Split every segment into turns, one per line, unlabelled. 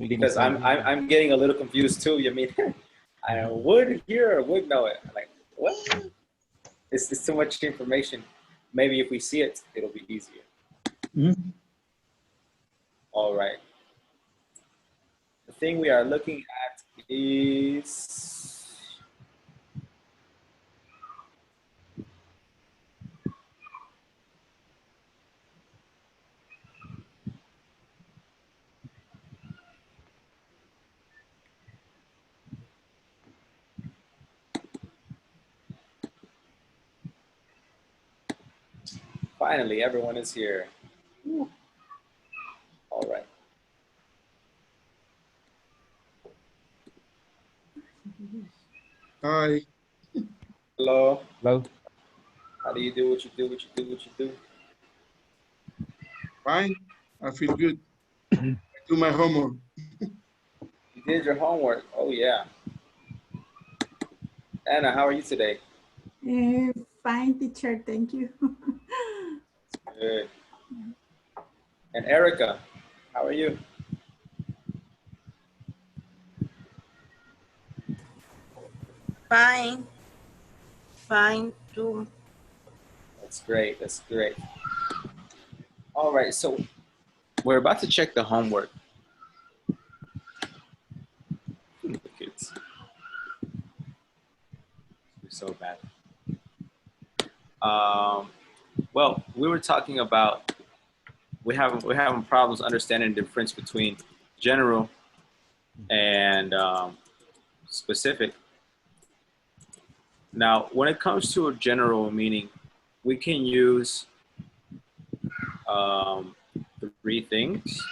Because I'm getting a little confused too. You mean I would hear or would know it? I'm like, what? It's too much information. Maybe if we see it, it'll be easier.
Mm-hmm.
All right. The thing we are looking at is finally, everyone is here. Woo. All right.
Hi.
Hello.
Hello.
How do you do what you do, what you do, what you do?
Fine. I feel good. I do my homework.
You did your homework. Oh, yeah. Anna, how are you today?
Fine, teacher. Thank you.
Good. And Erica, how are you?
Fine. Fine too.
That's great. That's great. All right. So we're about to check the homework. Kids. You're so bad. Well, we were talking about we're having problems understanding the difference between general and specific. Now, when it comes to a general meaning, we can use three things.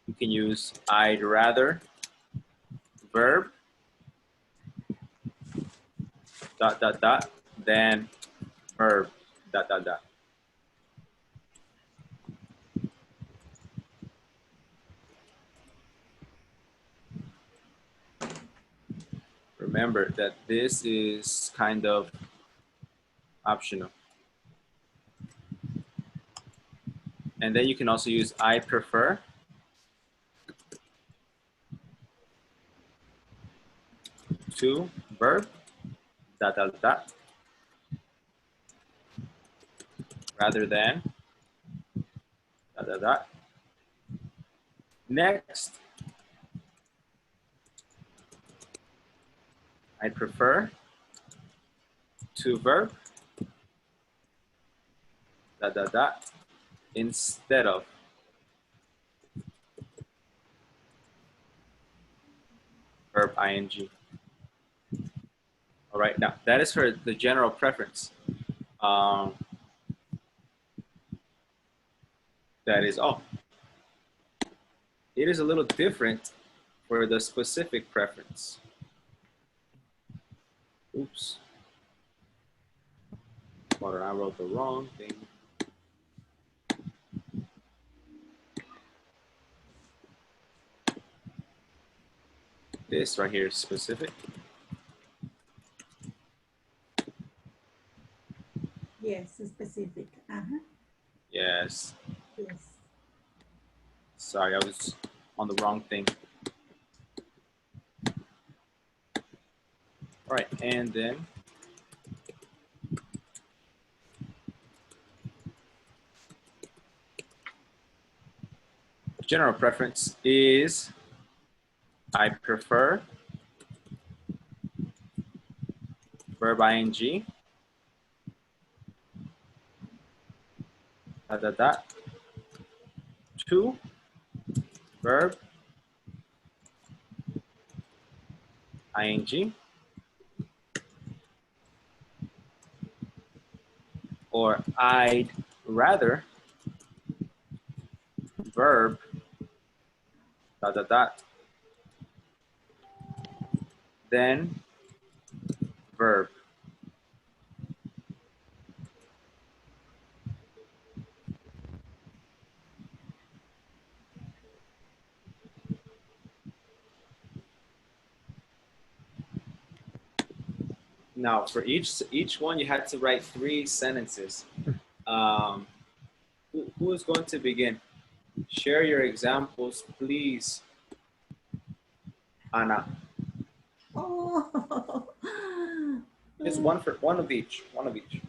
We can use I'd rather, verb, dot, dot, dot, then verb, dot, dot, dot. Remember that this is kind of optional. And then you can also use I prefer, to, verb, dot, dot, dot, rather than, dot, dot, dot. Next, I prefer, to verb, dot, dot, dot, instead of. Verb ing. All right, now that is for the general preference. That is all. It is a little different for the specific preference. Oops. Hold on, I wrote the wrong thing. This right here is specific.
Yes, specific.
Yes.
Yes.
Sorry, I was on the wrong thing. All right, and then general preference is I prefer, verb ing, dot, dot, dot, to, verb ing, or I'd rather, verb, dot, dot, dot, then verb. Now, for each one, you had to write 3 sentences. Who is going to begin? Share your examples, please. Ana.
Oh,
Just one for one of each. One of each.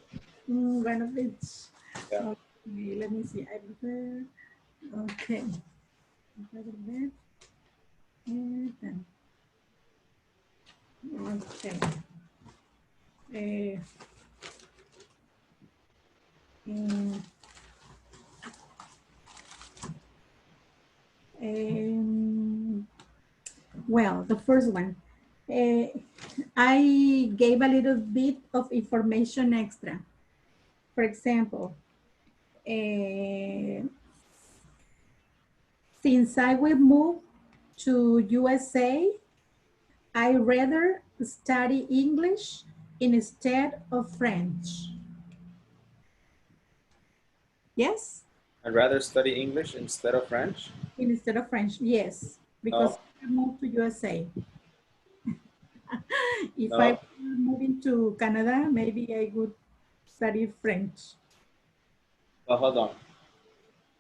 one of each.
Yeah.
Okay, let me see. I prefer. Okay. Okay. Uh, mm, well, the first one. I gave a little bit of information extra. For example, since I will move to USA, I rather study English instead of French. Yes?
I'd rather study English instead of French.
Instead of French, yes. Because
No,
I moved to USA. If I
no.
were moving to Canada, maybe I would study French.
Well, hold on.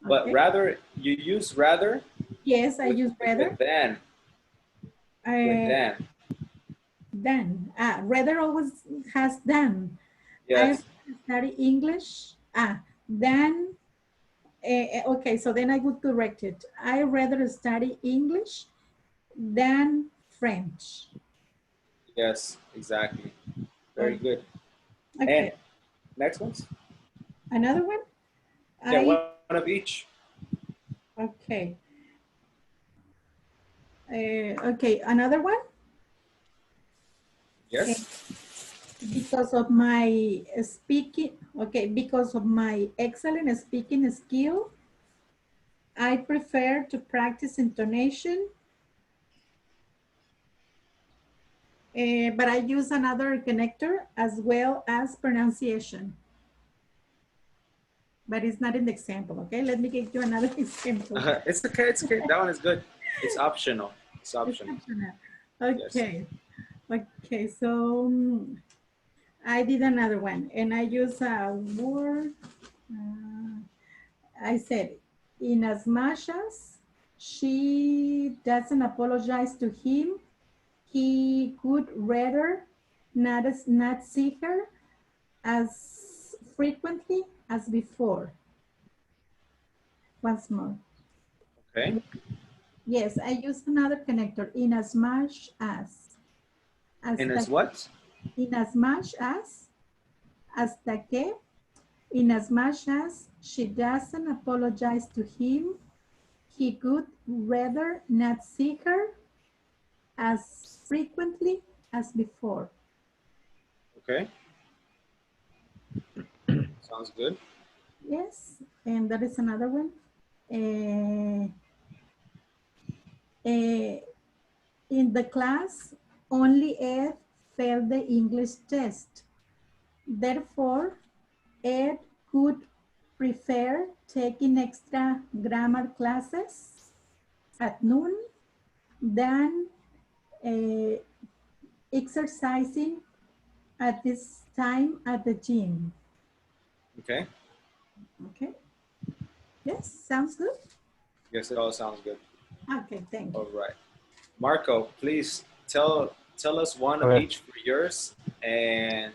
But
Okay.
rather, you use rather
Yes, I
with,
use rather.
with than. With
Uh,
than.
than. Rather always has than. I
Yes.
study English. Than. Okay, so then I would correct it. I rather study English than French.
Yes, exactly. Very
Oh,
good. And
okay,
next ones?
another one.
Yeah,
I
one of each.
okay. Okay, another one. Uh,
Yes.
because of my speaking. Okay, because of my excellent speaking skill, I prefer to practice intonation. But I use another connector as well as pronunciation. But it's not in the example, okay? Let me give you another example.
It's okay. It's okay. That one is good. It's optional. It's
It's
optional.
optional.
Yes.
Okay, okay, so I did another one and I use a word. I said, in as much as she doesn't apologize to him, he could rather not see her as frequently as before. Once more.
Okay.
Yes, I use another connector, in as much as.
And
Hasta
as what?
in as much as, hasta que, in as much as she doesn't apologize to him, he could rather not see her as frequently as before.
Okay. Sounds good.
Yes, and that is another one. Uh, uh, in the class, only Ed failed the English test. Therefore, Ed could prefer taking extra grammar classes at noon than uh, exercising at this time at the gym.
Okay.
Okay. Yes, sounds good.
Yes, it all sounds good.
Okay, thank you.
All right. Marco, please tell us one of
Okay.
each for yours, and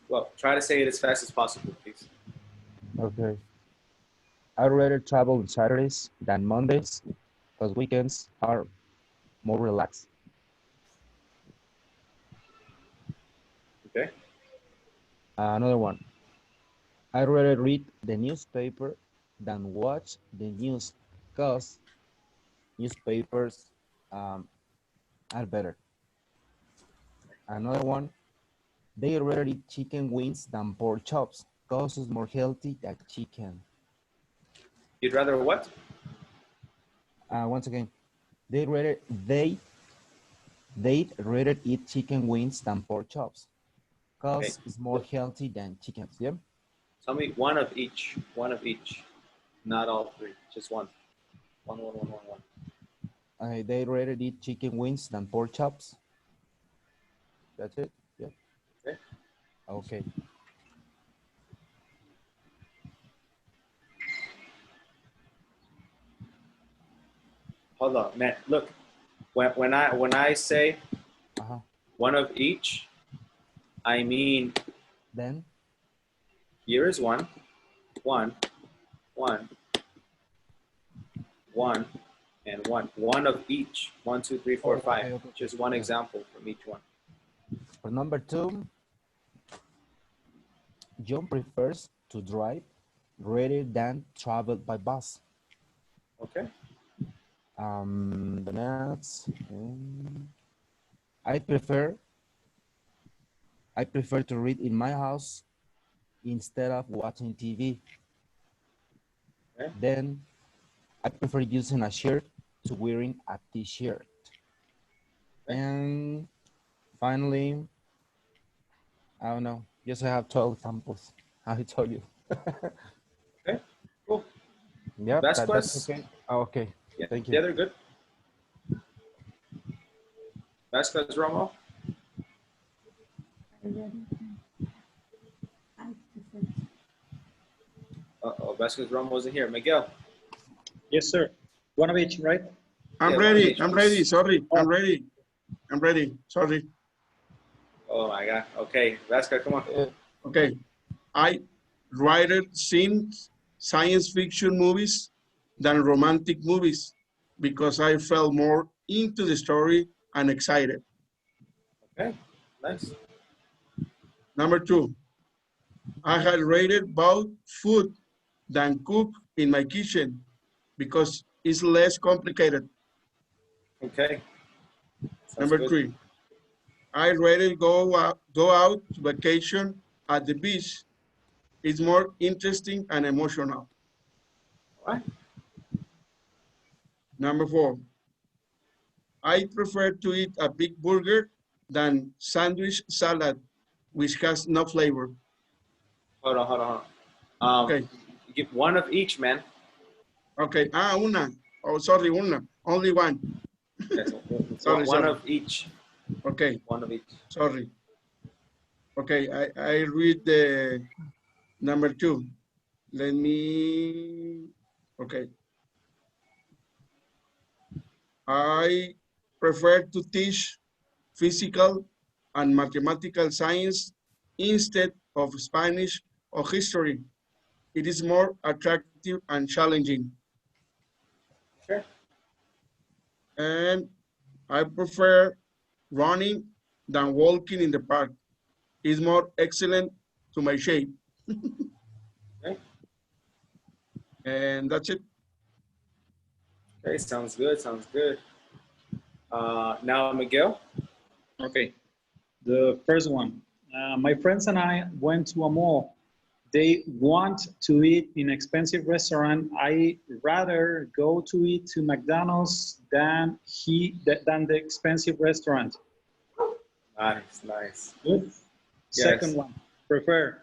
well, try to say it as fast as possible, please.
Okay. I'd rather travel on Saturdays than Mondays because weekends are more relaxed.
Okay.
Another one. I'd rather read the newspaper than watch the news because newspapers um, are better. Another one. They rather eat chicken wings than pork chops because it's more healthy than chicken.
You'd rather what?
Once again, they rather they'd rather eat chicken wings than pork chops
Okay.
because it's more healthy than chickens. Yeah.
Tell me one of each. One of each. Not all three. Just one. One.
They rather eat chicken wings than pork chops. That's it. Yeah.
Okay.
Okay.
Hold on, man. Look, when I say
Uh-huh.
one of each, I mean
Then
here is one, one, and one. One of each. 1, 2, 3, 4, 5.
okay.
Just one example from each one.
For number 2, John prefers to drive rather than travel by bus.
Okay.
The next, I prefer to read in my house instead of watching TV.
Okay.
Then I prefer using a shirt to wearing a t-shirt.
Okay.
And finally, I don't know, just I have 12 examples. I told you.
Okay. Cool.
Yep, that's
Vasquez.
okay. Oh, okay.
Yeah.
Thank you.
Yeah, they're good. Vasquez Romo.
I prefer to.
Uh-oh, Vasquez Romo wasn't here. Miguel.
Yes, sir. One of each, right?
I'm
Yeah, one of
ready.
each,
I'm
please.
ready. Sorry. I'm ready. I'm ready. Sorry.
Oh my God. Okay, Vasquez, come on.
Okay. I rather seen science fiction movies than romantic movies because I felt more into the story and excited.
Okay, nice.
Number 2, I had rated both food than cook in my kitchen because it's less complicated.
Okay. Sounds
Number
good.
3, I rated go out to vacation at the beach. It's more interesting and emotional.
All right.
Number 4, I prefer to eat a big burger than sandwich salad, which has no flavor.
Hold on.
Okay,
Give one of each, man.
okay. Una. Oh, sorry, una. Only one.
Yes,
Sorry,
one
sorry.
of each.
Okay,
One of each.
sorry. Okay, I read the number 2. Let me, okay. I prefer to teach physical and mathematical science instead of Spanish or history. It is more attractive and challenging.
Okay.
And I prefer running than walking in the park. It's more excellent to my shape.
Okay.
And that's it.
Okay, sounds good. Sounds good. Now, Miguel.
Okay. The first one. My friends and I went to a mall. They want to eat in expensive restaurant. I rather go to eat to McDonald's than the expensive restaurant.
Nice.
Good.
Yes.
Second one. Prefer.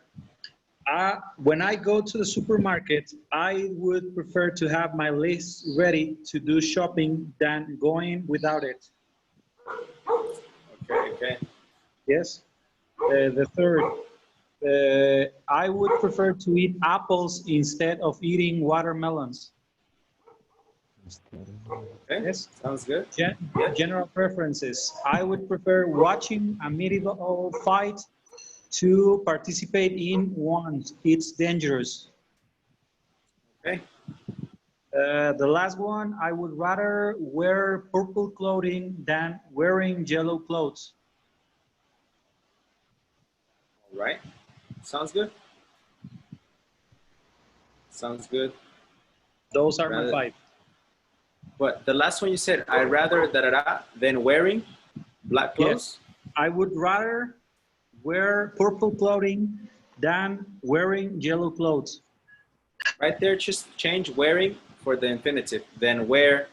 When I go to the supermarket, I would prefer to have my list ready to do shopping than going without it.
Okay.
Yes. The third, I would prefer to eat apples instead of eating watermelons.
Okay.
Yes.
Sounds good.
General preferences. I would prefer watching a medieval fight to participate in one. It's dangerous.
Okay.
The last one, I would rather wear purple clothing than wearing yellow clothes.
All right. Sounds good. Sounds good.
Those are my
Rather-
5.
But the last one you said, I rather than wearing black clothes.
I would rather wear purple clothing than wearing yellow clothes.
Right there, just change wearing for the infinitive. Then wear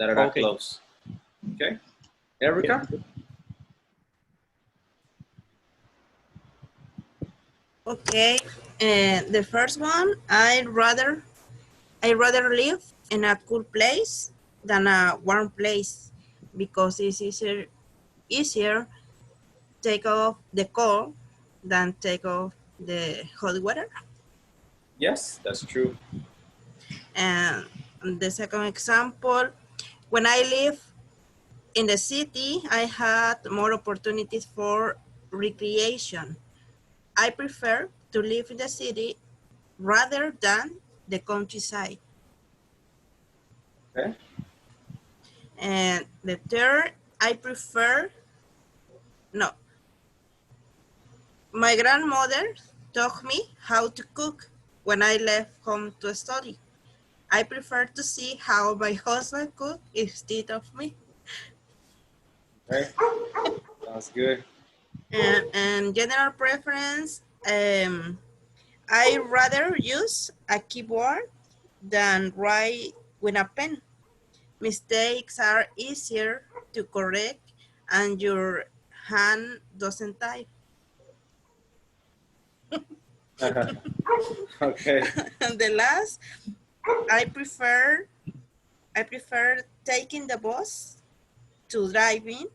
Okay.
clothes. Okay. Erica.
Okay. The first one, I rather live in a cool place than a warm place because it's easier take off the cold than take off the hot weather.
Yes, that's true.
And the second example, when I live In the city, I had more opportunities for recreation. I prefer to live in the city rather than the countryside.
Okay.
And the third, I prefer, no, my grandmother taught me how to cook when I left home to study. I prefer to see how my husband cook instead of me.
Okay. Sounds good.
And general preference, I rather use a keyboard than write with a pen. Mistakes are easier to correct and your hand doesn't type.
Okay.
And the last, I prefer I prefer taking the bus to driving.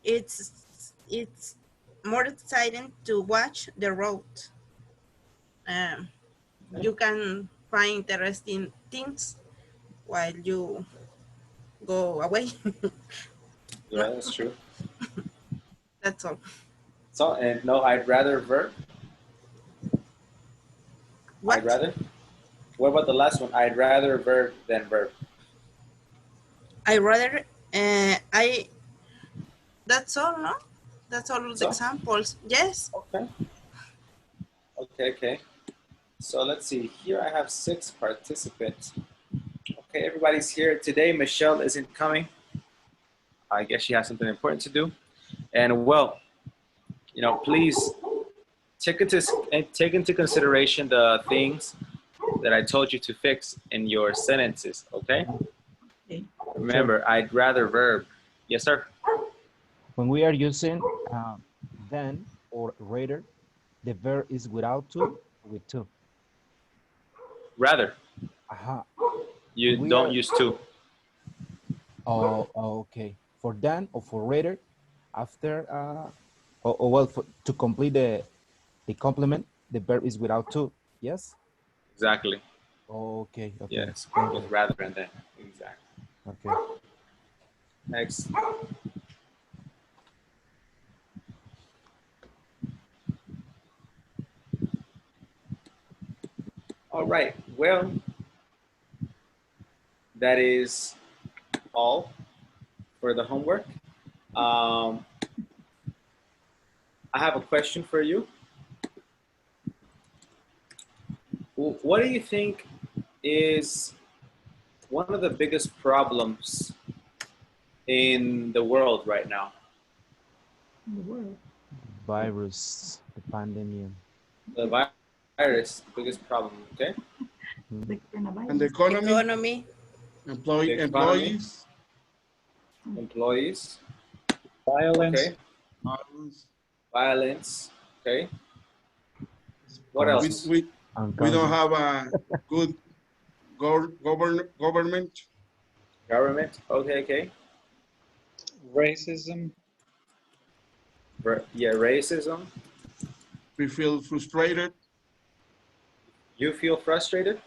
It's more exciting to watch the road. Um, you can find interesting things while you go away.
Yeah,
No,
that's true.
that's all.
So, and no, I'd rather verb. I'd
What?
rather. What about the last one? I'd rather verb than verb.
I rather I that's all, no? That's all the
So,
examples. Yes.
okay. Okay, okay. So let's see. Here I have 6 participants. Okay, everybody's here today. Michelle isn't coming. I guess she has something important to do. And well, you know, please take into consideration the things that I told you to fix in your sentences, okay?
Okay.
Remember, I'd rather verb. Yes, sir?
When we are using then or rather, the verb is without to or with to.
Rather.
Aha.
You
We
don't
are,
use to.
okay. For then or for rather, after, or well, to complete the complement, the verb is without to. Yes?
Exactly.
Okay, okay.
Yes.
Thank
With
you.
rather and then. Exactly.
Okay.
Next. All right. Well, that is all for the homework. I have a question for you. What do you think is one of the biggest problems in the world right now?
In the world.
Virus, the pandemic.
The virus, the biggest problem, okay?
The
And the
coronavirus.
economy,
Economy,
The economy,
employees,
employees,
Violence.
okay?
violence.
Violence, okay? What
Cons-
we,
else?
we,
and
we don't
cons-
have a good government.
Government, okay, okay.
Racism.
Yeah, racism.
We feel frustrated,
You feel frustrated?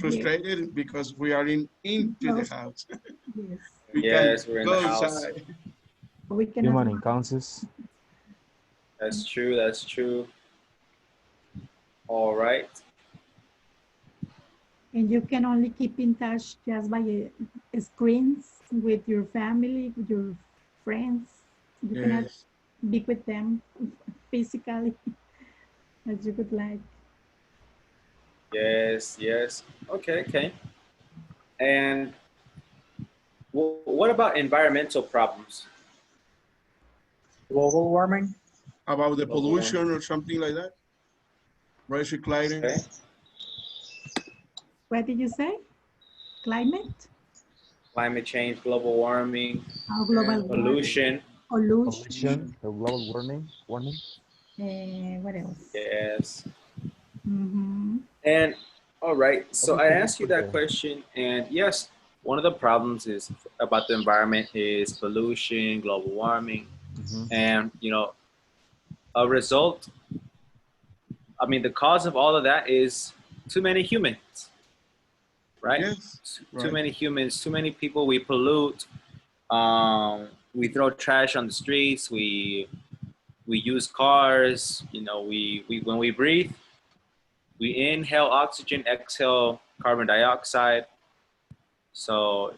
Yes.
because we are into the
Close.
house.
Yes.
We can
Yes, we're in the
go
house.
outside.
We cannot.
human encounters.
That's true, that's true. All right.
And you can only keep in touch just by screens with your family, with your friends. You cannot
Yes.
be with them physically as you would like.
Yes, yes. Okay, okay. And what about environmental problems?
Global warming.
About the
Global
pollution or something like that. Recycling.
Okay.
What did you say? Climate?
Climate change, global warming,
Or global warming?
pollution.
Pollution.
The global warning.
What else?
Yes.
Mm-hmm.
And all right, so I
Everything
asked you
for
that
the-
question, and yes, one of the problems is about the environment is pollution, global warming,
Mhm.
and you know, a result. I mean, the cause of all of that is too many humans, right?
Yes.
Too
Right.
many humans, too many people. We pollute. Um, we throw trash on the streets. We use cars. You know, we when we breathe, we inhale oxygen, exhale carbon dioxide. So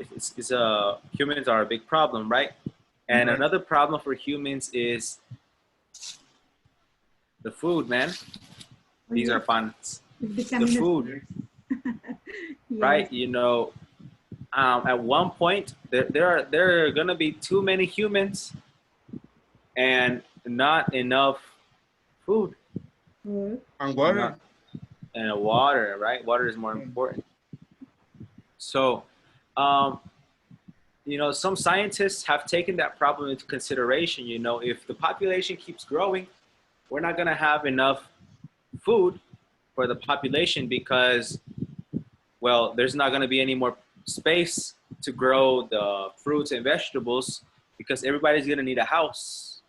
humans are a big problem, right? And
Right.
another problem for humans is the food, man. These are fun. The food, right? You know, at one point there are gonna be too many humans and not enough food
And water.
and water, right? Water is more important. So, you know, some scientists have taken that problem into consideration. You know, if the population keeps growing, we're not gonna have enough food for the population because, well, there's not gonna be any more space to grow the fruits and vegetables because everybody's gonna need a house.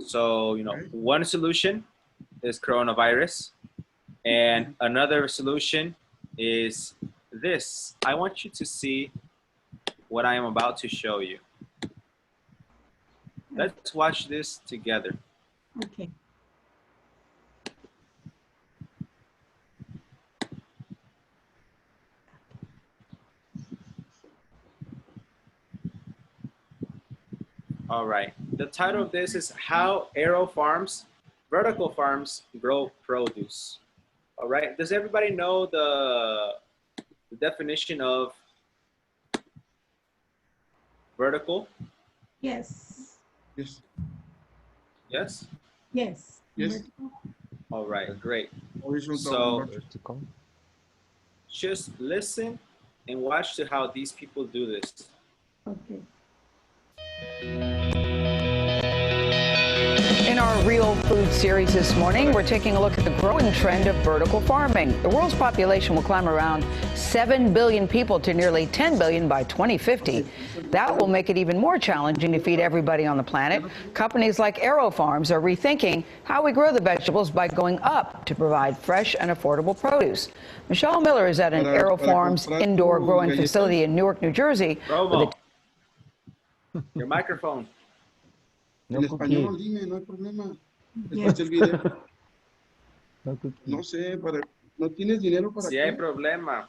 So, you know, one solution is coronavirus, and another solution is this. I want you to see what I am about to show you. Let's watch this together.
Okay.
All right. The title of this is How Vertical Farms Grow Produce. All right. Does everybody know the definition of vertical?
Yes.
Yes.
Yes?
Yes.
Yes.
All right, great.
Horizontal.
So
Vertical.
just listen and watch to how these people do this.
Okay.
In our Real Food series this morning, we're taking a look at the growing trend of vertical farming. The world's population will climb around 7 billion people to nearly 10 billion by 2050. That will make it even more challenging to feed everybody on the planet. Companies like AeroFarms are rethinking how we grow the vegetables by going up to provide fresh and affordable produce. Michelle Miller is at an AeroFarms indoor growing facility in Newark, New Jersey.
Promo. Your microphone.
En español, dime, no hay problema. Escucha el video. No sé, no tienes dinero para
Si hay problema.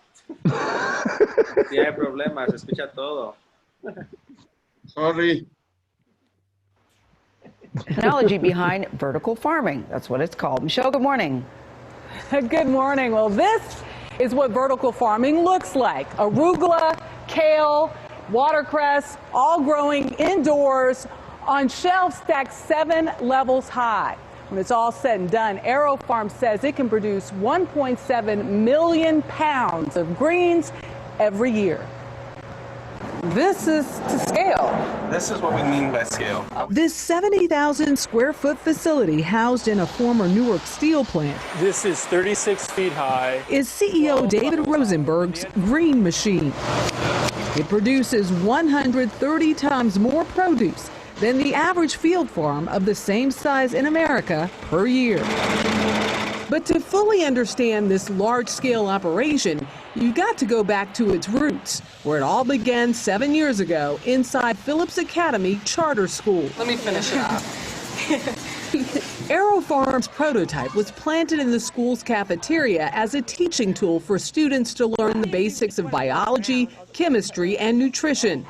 Si hay problema, se escucha todo.
Sorry.
Technology behind vertical farming. That's what it's called. Michelle, good morning.
Good morning. Well, this is what vertical farming looks like. Arugula, kale, watercress, all growing indoors on shelves stacked 7 levels high. When it's all said and done, AeroFarm says it can produce 1.7 million pounds of greens every year. This is to scale.
This is what we mean by scale.
This 70,000 square foot facility housed in a former Newark steel plant
This is 36 feet high.
is CEO David Rosenberg's green machine. It produces 130 times more produce than the average field farm of the same size in America per year. But to fully understand this large-scale operation, you've got to go back to its roots, where it all began 7 years ago inside Phillips Academy Charter School.
Let me finish it up.
AeroFarm's prototype was planted in the school's cafeteria as a teaching tool for students to learn the basics of biology, chemistry, and nutrition.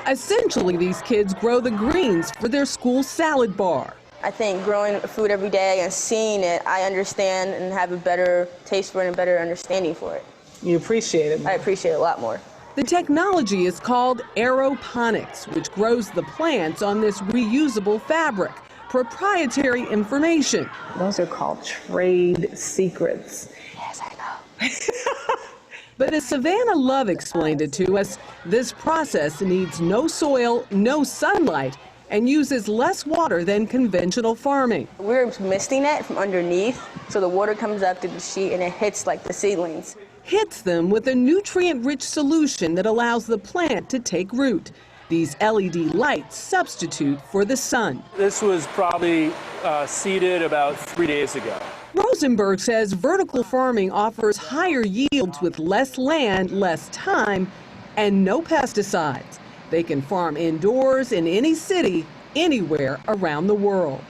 Essentially, these kids grow the greens for their school salad bar.
I think growing food every day and seeing it, I understand and have a better taste for it and a better understanding for it.
You appreciate it.
I appreciate it a lot more.
The technology is called aeroponics, which grows the plants on this reusable fabric. Proprietary information.
Those are called trade secrets.
Yes, I know.
But as Savannah Love explained it to us, this process needs no soil, no sunlight, and uses less water than conventional farming.
We're misting it from underneath, so the water comes up through the sheet and it hits like the seedlings.
Hits them with a nutrient-rich solution that allows the plant to take root. These LED lights substitute for the sun.
This was probably seeded about 3 days ago.
Rosenberg says vertical farming offers higher yields with less land, less time, and no pesticides. They can farm indoors in any city, anywhere around the world.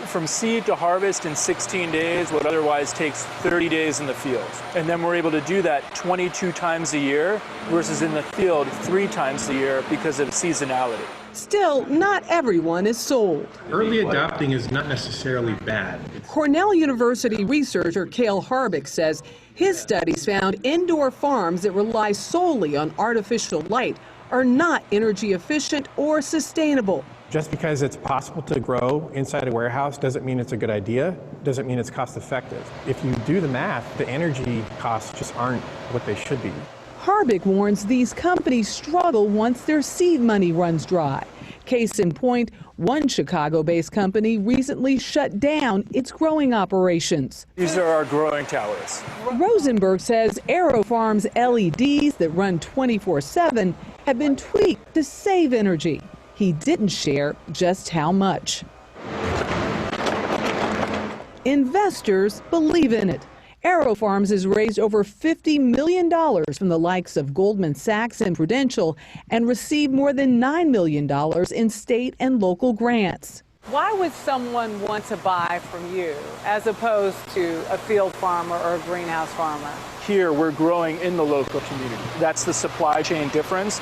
From seed to harvest in 16 days, what otherwise takes 30 days in the field. And then we're able to do that 22 times a year versus in the field 3 times a year because of seasonality.
Still, not everyone is sold.
Early adopting is not necessarily bad.
Cornell University researcher Cale Harbick says his studies found indoor farms that rely solely on artificial light are not energy efficient or sustainable.
Just because it's possible to grow inside a warehouse doesn't mean it's a good idea, doesn't mean it's cost effective. If you do the math, the energy costs just aren't what they should be.
Harbick warns these companies struggle once their seed money runs dry. Case in point, one Chicago-based company recently shut down its growing operations.
These are our growing towers.
Rosenberg says AeroFarm's LEDs that run 24/7 have been tweaked to save energy. He didn't share just how much. Investors believe in it. AeroFarms has raised over $50 million from the likes of Goldman Sachs and Prudential and received more than $9 million in state and local grants.
Why would someone want to buy from you as opposed to a field farmer or a greenhouse farmer?
Here, we're growing in the local community. That's the supply chain difference.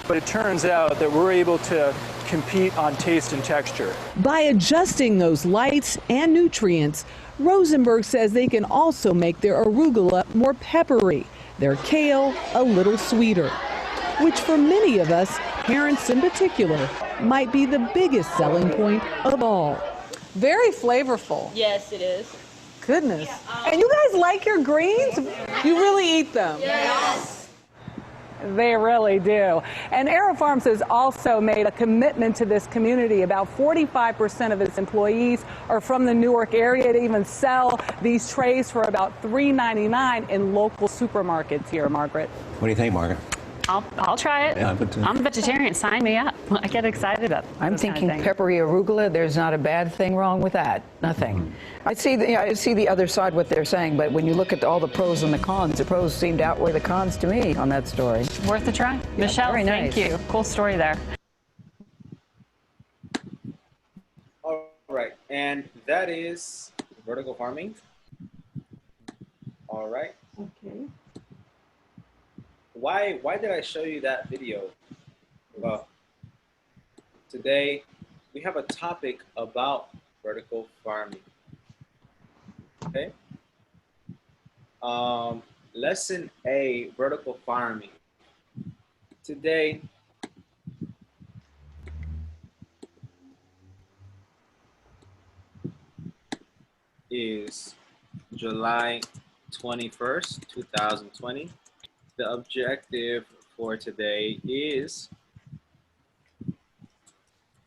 But it turns out that we're able to compete on taste and texture.
By adjusting those lights and nutrients, Rosenberg says they can also make their arugula more peppery, their kale a little sweeter, which for many of us, parents in particular, might be the biggest selling point of all.
Very flavorful.
Yes, it is.
Goodness. And you guys like your greens? You really eat them?
Yes.
They really do. And AeroFarms has also made a commitment to this community. About 45% of its employees are from the Newark area. They even sell these trays for about $3.99 in local supermarkets here, Margaret.
What do you think, Margaret?
I'll try it.
Yeah,
I'm a vegetarian. Sign me up. I get excited about
I'm
those
thinking
kind of things.
peppery arugula. There's not a bad thing wrong with that. Nothing. I see the other side, what they're saying, but when you look at all the pros and the cons, the pros seem to outweigh the cons to me on that story.
Worth a try.
Yeah,
Michelle,
very
thank
nice.
you. Cool story there.
All right, and that is vertical farming. All right.
Okay.
Why did I show you that video? Well, today we have a topic about vertical farming. Okay. Lesson A, vertical farming. Today, is July 21st, 2020. The objective for today is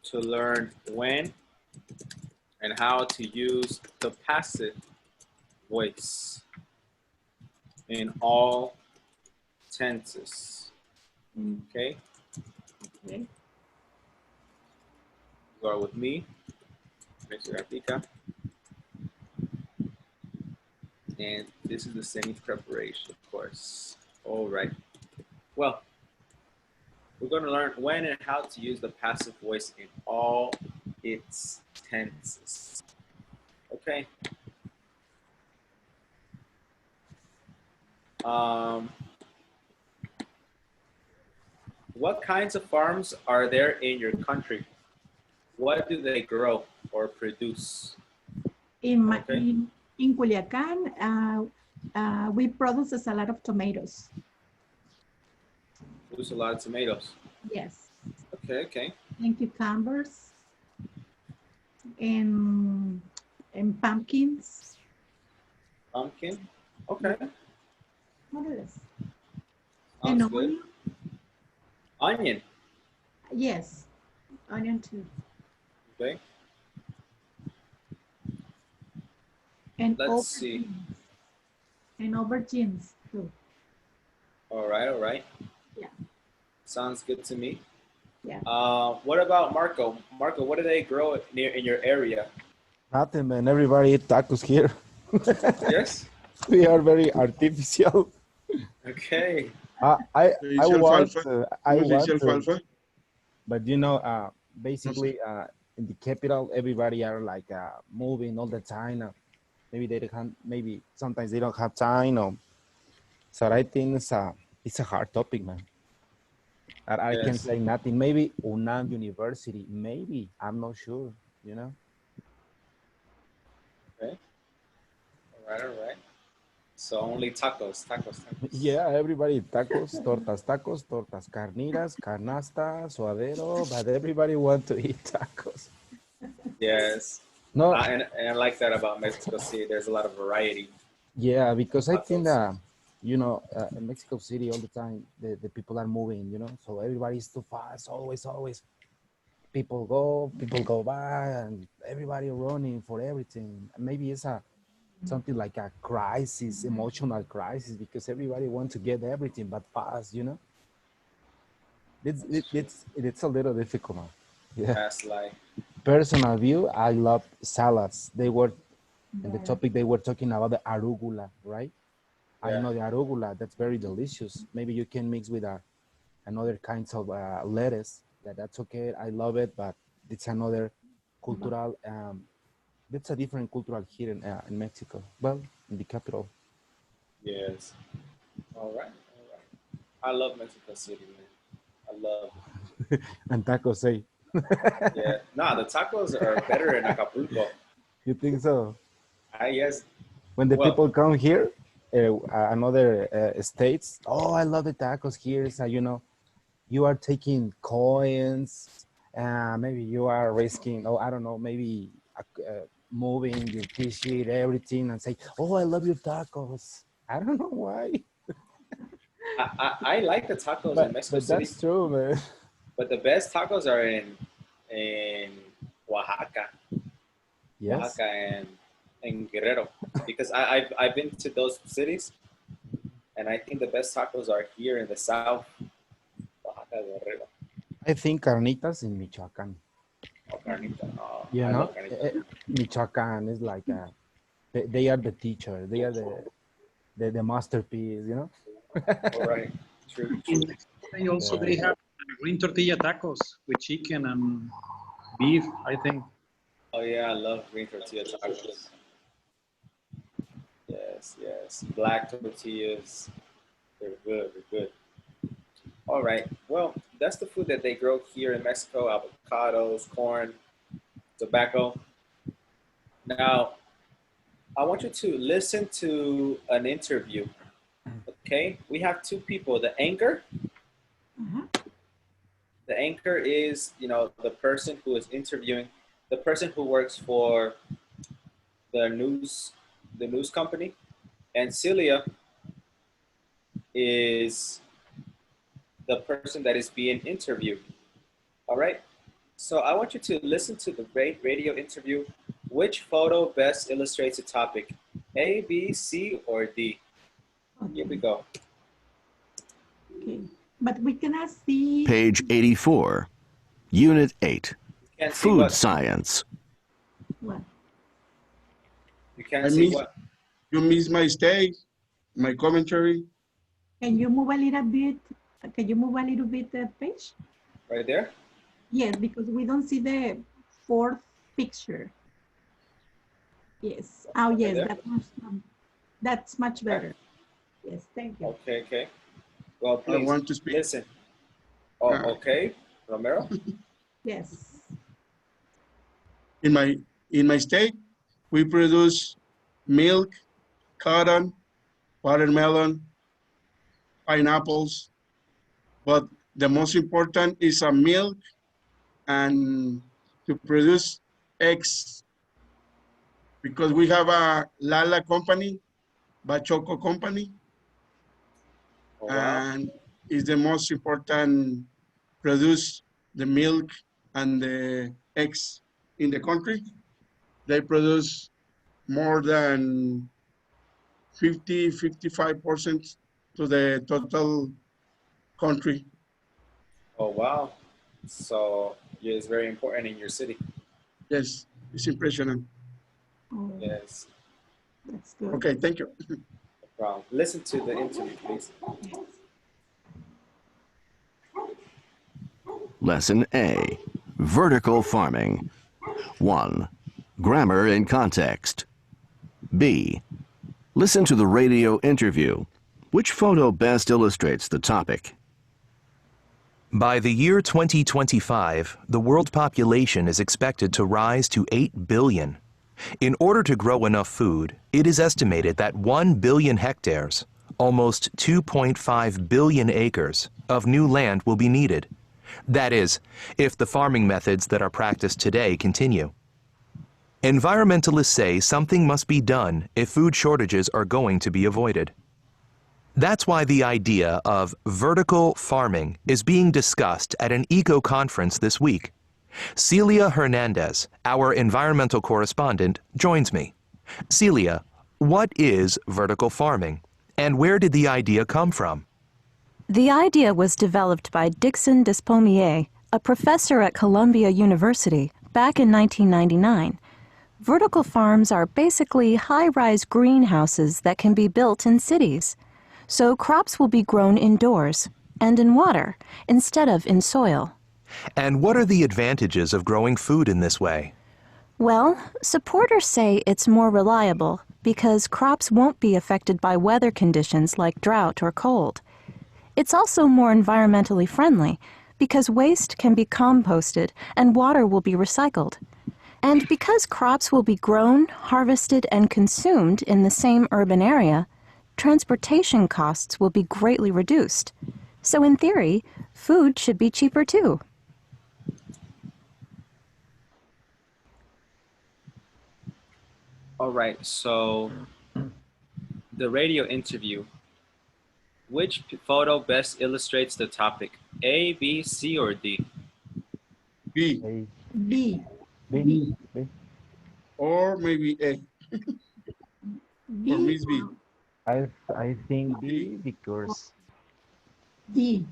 to learn when and how to use the passive voice in all tenses. Okay?
Okay.
You are with me, Mr. Ratika. And this is the Cenni preparation course. All right. Well, we're going to learn when and how to use the passive voice in all its tenses. Okay. What kinds of farms are there in your country? What do they grow or produce?
In Culiacan, we produce a lot of tomatoes.
Produce a lot of tomatoes.
Yes.
Okay, okay.
And cucumbers. And pumpkins.
Pumpkin. Okay.
What else?
Sounds
And
good.
onion.
Onion.
Yes. Onion too.
Okay.
And
Let's see.
And aubergines too.
All right, all right.
Yeah.
Sounds good to me.
Yeah.
What about Marco? Marco, what do they grow near in your area?
Nothing, man. Everybody eat tacos here.
Yes.
We are very artificial.
Okay.
I want. But you know, basically, in the capital, everybody are like moving all the time. Maybe they don't. Maybe sometimes they don't have time. Or, so I think it's a hard topic, man. I can
Yes.
say nothing. Maybe UNAM University. Maybe I'm not sure. You know.
Okay. All right. So only tacos.
Yeah, everybody tacos, tortas carnitas, canasta, suadero, but everybody want to eat tacos.
Yes.
No,
And I like that about Mexico City. There's a lot of variety.
yeah, because I think
Tacos.
that, you know, in Mexico City all the time, the people are moving, you know, so everybody's too fast, always. People go by, and everybody running for everything. Maybe it's something like a crisis, emotional crisis, because everybody wants to get everything but fast, you know. It's a little difficult, man. Yeah.
Fast life.
Personal view, I love salads. They were in the topic they were talking about the arugula, right? I
Yeah.
know the arugula, that's very delicious. Maybe you can mix with another kinds of lettuce. That's okay. I love it, but it's another cultural. That's a different cultural here in Mexico. Well, in the capital.
Yes. All right. I love Mexico City, man. I love it.
And tacos, say.
Yeah. Nah, the tacos are better in Acapulco.
You think so?
Yes.
When the
Well,
people come here, another states, oh, I love the tacos here. So, you know, you are taking coins, maybe you are risking, oh, I don't know, maybe moving your t-shirt, everything, and say, oh, I love your tacos. I don't know why.
I like the tacos in Mexico
But
City,
that's true, man.
but the best tacos are in Oaxaca.
Yes.
Oaxaca and Guerrero, because I've been to those cities, and I think the best tacos are here in the south, Oaxaca, Guerrero.
I think carnitas in Michoacan.
Oh, carnita. Oh,
You
I
know,
love carnita.
Michoacan is like they are the teacher. They are the masterpiece. You know.
All right. True.
They also they have green tortilla tacos with chicken and beef, I think.
Oh yeah, I love green tortilla tacos. Yes. Black tortillas. They're good. All right. Well, that's the food that they grow here in Mexico: avocados, corn, tobacco. Now, I want you to listen to an interview. Okay, we have two people. The anchor. The anchor is, you know, the person who is interviewing, the person who works for the news company, and Celia is the person that is being interviewed. All right. So I want you to listen to the radio interview. Which photo best illustrates the topic? A, B, C, or D? Okay. Here we go.
Okay. But we cannot see.
Page 84, Unit 8, Food
what?
Science.
What?
You can't see what?
You miss my stay, my commentary.
Can you move a little bit? Can you move a little bit the page?
Right there?
Yes, because we don't see the fourth picture. Yes. Oh, yes, that's much better. Yes, thank you.
Okay. Well, please,
I want to speak.
Listen. Oh, okay. Romero?
Yes.
In my state, we produce milk, cotton, watermelon, pineapples, but the most important is a milk and to produce eggs, because we have a Lala company, Bachoco company, and is the most important produce the milk and the eggs in the country. They produce more than 55% to the total country.
Oh, wow. So it's very important in your city.
Yes, it's impressionant.
Oh,
yes.
That's good.
Okay, thank you.
No problem. Listen to the interview, please.
Lesson A, vertical farming. 1. Grammar in context. B. Listen to the radio interview. Which photo best illustrates the topic?
By the year 2025, the world population is expected to rise to 8 billion. In order to grow enough food, it is estimated that 1 billion hectares, almost 2.5 billion acres, of new land will be needed. That is, if the farming methods that are practiced today continue. Environmentalists say something must be done if food shortages are going to be avoided. That's why the idea of vertical farming is being discussed at an eco-conference this week. Celia Hernandez, our environmental correspondent, joins me. Celia, what is vertical farming, and where did the idea come from?
The idea was developed by Dixon Despommier, a professor at Columbia University, back in 1999. Vertical farms are basically high-rise greenhouses that can be built in cities. So crops will be grown indoors and in water instead of in soil.
And what are the advantages of growing food in this way?
Well, supporters say it's more reliable because crops won't be affected by weather conditions like drought or cold. It's also more environmentally friendly because waste can be composted and water will be recycled. And because crops will be grown, harvested, and consumed in the same urban area, transportation costs will be greatly reduced. So in theory, food should be cheaper too.
All right, so the radio interview. Which photo best illustrates the topic? A, B, C, or D?
B.
B.
B. B.
Or maybe A. For me, it's B.
I think B because
D.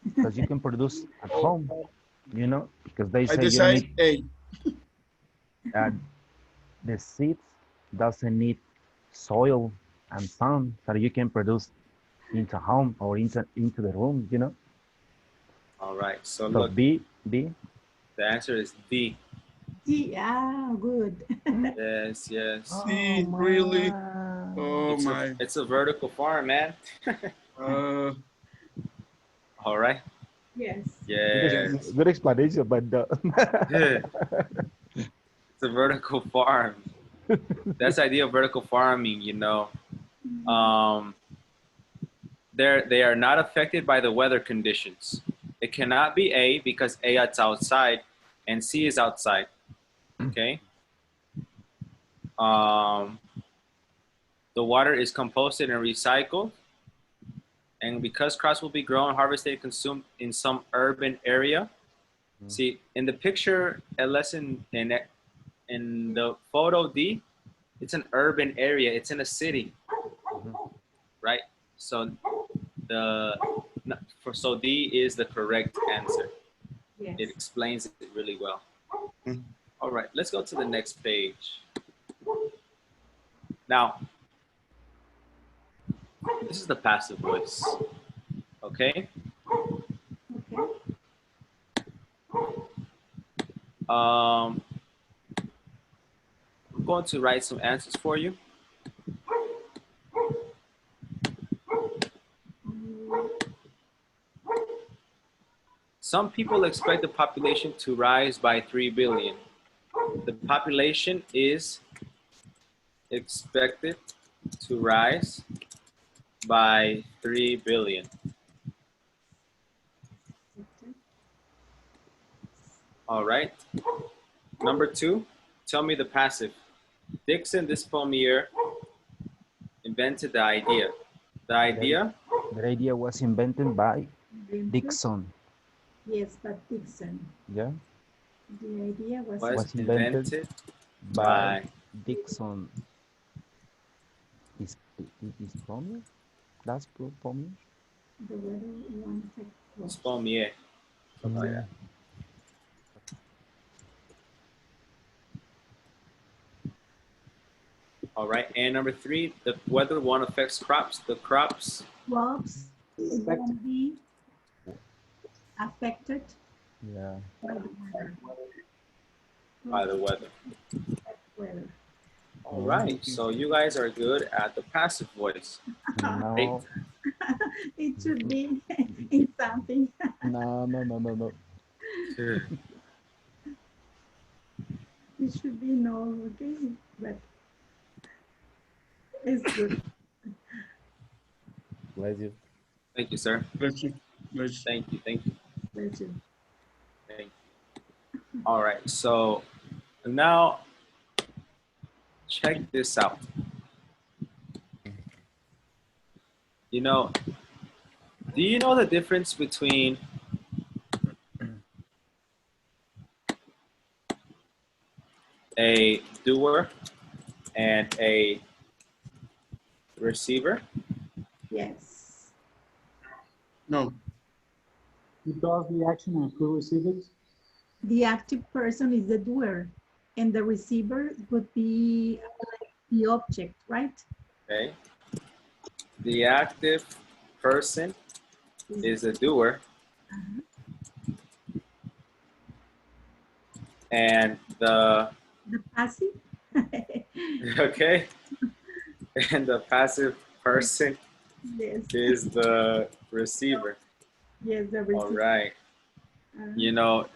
you can produce at home, you know, because they
I
say you
decide
need,
A.
the seeds doesn't need soil and sun, so you can produce into home or into the room, you know.
All right, so
So
look,
B.
the answer is D.
D. Ah, good.
Yes, yes.
C, really? Oh my.
It's a vertical farm, man. All right.
Yes.
Yes.
Good explanation, but
It's a vertical farm. That's the idea of vertical farming, you know. They are not affected by the weather conditions. It cannot be A because A is outside and C is outside. Okay. The water is composted and recycled. And because crops will be grown, harvested, and consumed in some urban area. See, in the picture, in the photo D, it's an urban area. It's in a city, right? So so D is the correct answer.
Yes.
It explains it really well. All right, let's go to the next page. Now, this is the passive voice, okay? I'm going to write some answers for you. Some people expect the population to rise by 3 billion. The population is expected to rise by 3 billion. All right. Number 2, tell me the passive. Dixon Despommier invented the idea. The idea
was invented by Dixon.
Yes, but Dixon.
Yeah.
The idea
was invented by
Dixon. Is Pommier? That's Pommier?
The weather one
Despommier. Something like that. All right, and number 3, the weather one affects crops. The crops.
Crops. It won't be affected
Yeah.
by the weather.
By the weather.
Weather.
All right, so you guys are good at the passive voice. Great.
No.
It should be in something.
No.
It should be no, okay, but it's good.
Bless you.
Thank you, sir.
Bless you. Bless you.
Thank you. Thank you.
Bless you.
Thank you. All right, so now check this out. You know, do you know the difference between a doer and a receiver?
Yes.
No.
Who does the action and who receives it?
The active person is the doer, and the receiver would be the object, right?
Okay. The active person is the doer, and the
passive.
okay, and the passive person
Yes.
is the receiver.
Yes, the receiver.
All right. You know,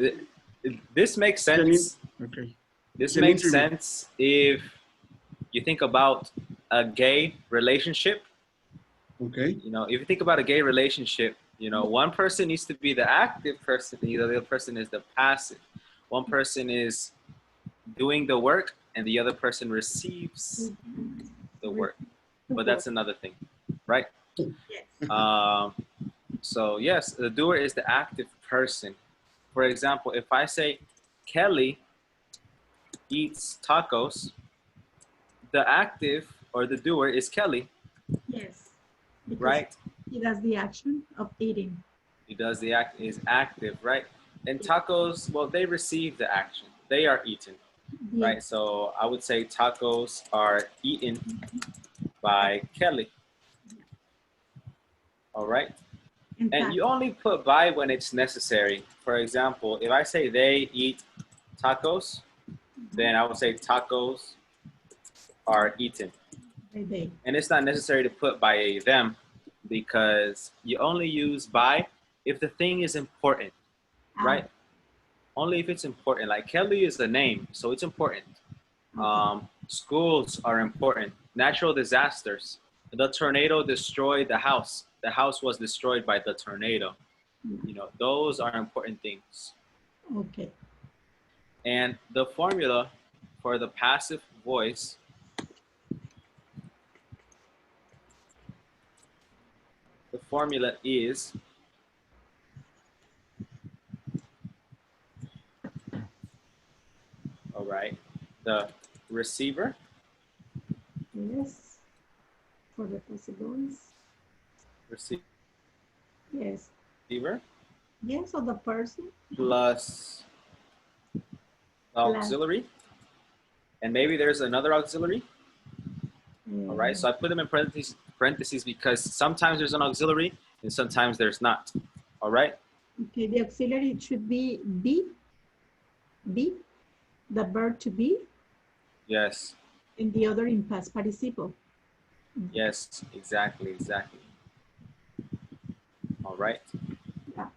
this makes sense.
Okay.
This makes sense if you think about a gay relationship.
Okay.
You know, if you think about a gay relationship, you know, one person needs to be the active person, the other person is the passive. One person is doing the work and the other person receives the work. But that's another thing, right?
Yes.
So yes, the doer is the active person. For example, if I say Kelly eats tacos, the active or the doer is Kelly.
Yes. Because
right?
he does the action of eating.
He does the act, is active, right? And tacos, well, they receive the action. They are eaten, right? So I would say tacos are eaten by Kelly. All right. And you only put by when it's necessary. For example, if I say they eat tacos, then I would say tacos are eaten. And it's not necessary to put by a them because you only use by if the thing is important, right? Only if it's important. Like Kelly is the name, so it's important. Schools are important. Natural disasters. The tornado destroyed the house. The house was destroyed by the tornado. You know, those are important things.
Okay.
And the formula for the passive voice is all right, the receiver.
Yes. For the possibilities.
Receiver.
Yes. Yes, or the person.
Plus auxiliary. And maybe there's another auxiliary. All right, so I put them in parentheses because sometimes there's an auxiliary and sometimes there's not. All right.
Okay, the auxiliary should be be, the verb to be.
Yes.
And the other in past participle.
Yes, exactly. All right.
Yeah.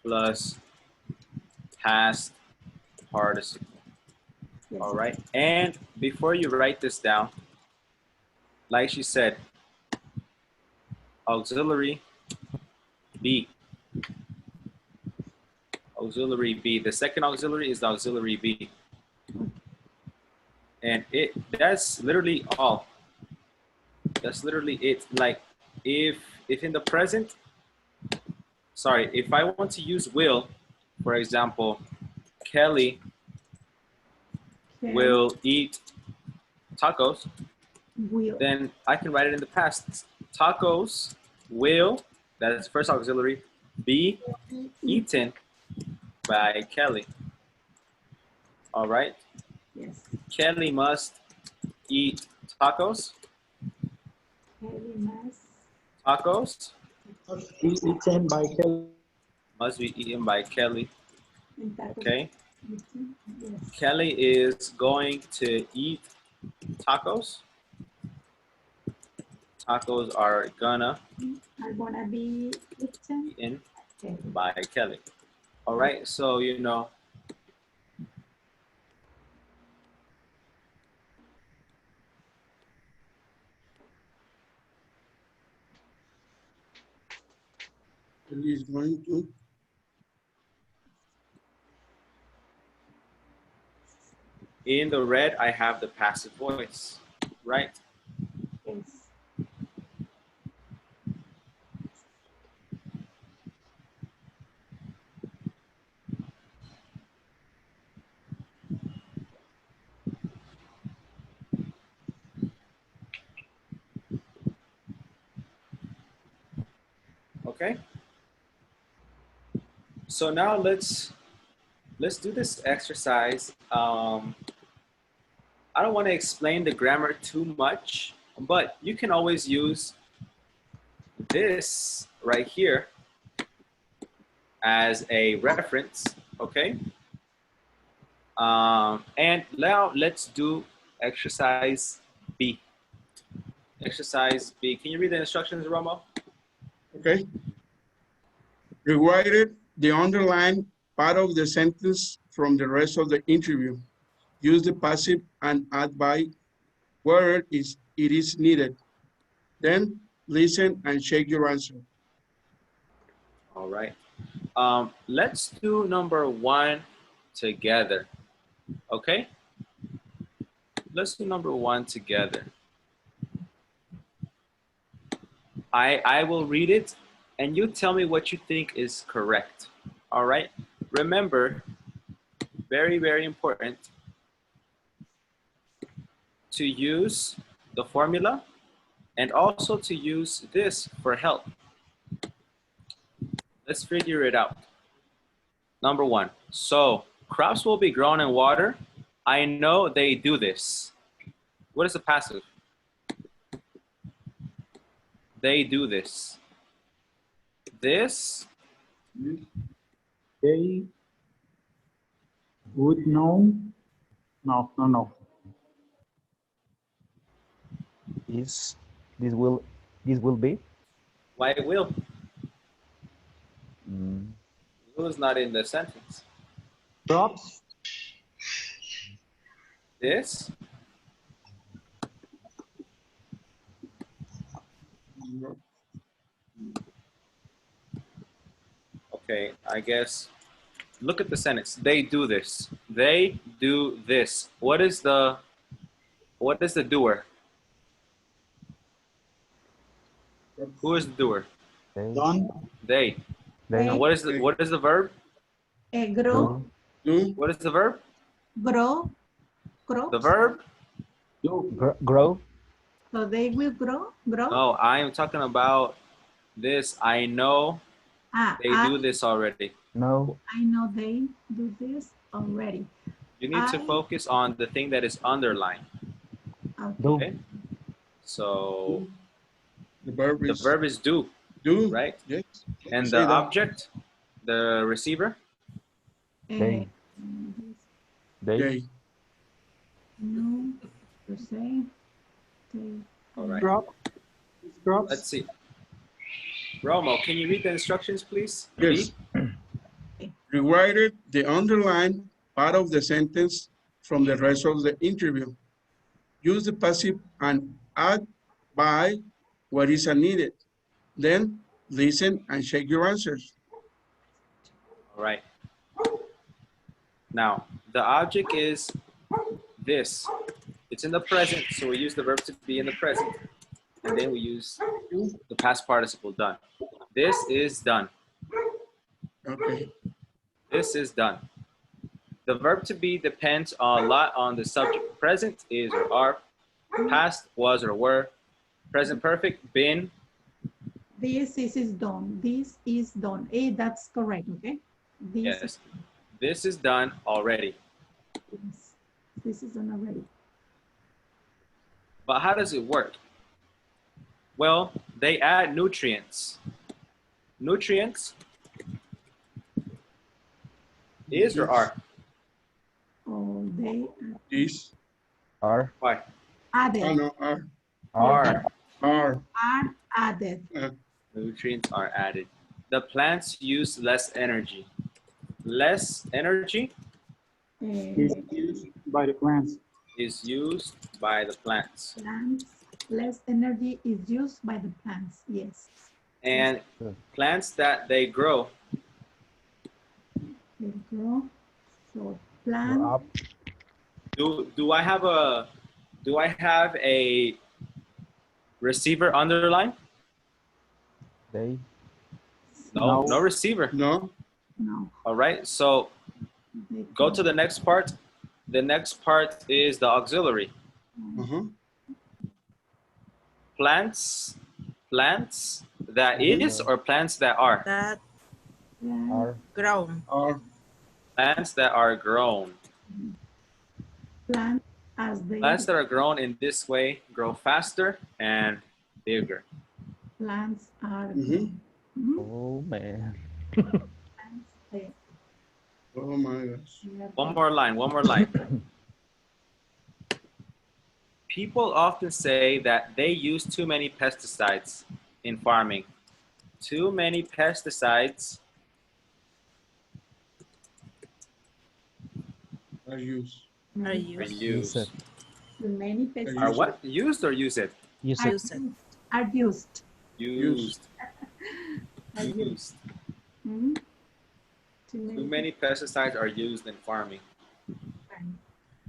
Plus past participle.
Yes.
All right. And before you write this down, like she said, auxiliary be. Auxiliary be. The second auxiliary is the auxiliary be. And that's literally all. That's literally it. Like if in the present, sorry, if I want to use will, for example, Kelly will eat tacos, then I can write it in the past. Tacos will, that's first auxiliary, be eaten by Kelly. All right?
Yes.
Kelly must eat Tacos? Tacos?
Must be eaten by Kelly.
Must be eaten by Kelly. Okay.
Yes.
Kelly is going to eat tacos. Tacos are gonna
be
eaten by Kelly. All right, so you know.
Kelly is going to.
In the red, I have the passive voice, right?
Yes.
Okay. So now let's do this exercise. I don't want to explain the grammar too much, but you can always use this right here as a reference, okay? And now let's do exercise B. Exercise B. Can you read the instructions, Romo?
Okay. Rewrite the underlined part of the sentence from the rest of the interview. Use the passive and add by where it is needed. Then listen and check your answer.
All right. Let's do number 1 together. Okay? Let's do number 1 together. I will read it and you tell me what you think is correct. All right? Remember, very, very important to use the formula and also to use this for help. Let's figure it out. Number 1, so crops will be grown in water. I know they do this. What is the passive? They do this. This.
They would know. No.
This will be.
Why will?
Mm.
Will is not in the sentence.
Crops.
This. Okay, I guess. Look at the sentence. They do this. They do this. What is the doer? Who is the doer?
Done.
They. And what is the verb?
Grow.
What is the verb?
Grow. Grow.
The verb?
Grow.
So they will grow.
No, I am talking about this. I know they do this already.
No.
I know they do this already.
You need to focus on the thing that is underlined. Okay. So
the verb
is do.
Do.
Right?
Yes.
And the object, the receiver?
They.
No, to say. They.
All right.
Crops.
Let's see. Romo, can you read the instructions, please?
Yes. Rewrite the underlined part of the sentence from the rest of the interview. Use the passive and add by what is needed. Then listen and check your answers.
All right. Now, the object is this. It's in the present, so we use the verb to be in the present. And then we use the past participle done. This is done.
Okay.
This is done. The verb to be depends a lot on the subject. Present is or are. Past was or were. Present perfect, been.
This is done. This is done. That's correct, okay?
Yes. This is done already.
Yes. This is done already.
But how does it work? Well, they add nutrients. Nutrients is or are?
Oh, they
Is.
Are.
Why?
added.
Oh, no, are.
Are.
Are.
Are added.
Nutrients are added. The plants use less energy. Less energy
Is used by the plants.
is used by the plants.
Plants, less energy is used by the plants. Yes.
And plants that they grow,
They grow. So plant.
do I have a receiver underline?
They.
No, no receiver.
No.
No.
All right, so go to the next part. The next part is the auxiliary. Plants that is or plants that are?
That
Are.
grown.
Are.
Plants that are grown.
Plants as they
Plants that are grown in this way grow faster and bigger.
plants are
Oh man.
Oh my gosh.
One more line. People often say that they use too many pesticides in farming. Too many pesticides
Are used.
Are used.
Too many pesticides
are what? Used or use it?
Use
it.
Are used.
Used.
Are
Used.
Mhm.
Too many pesticides are used in farming.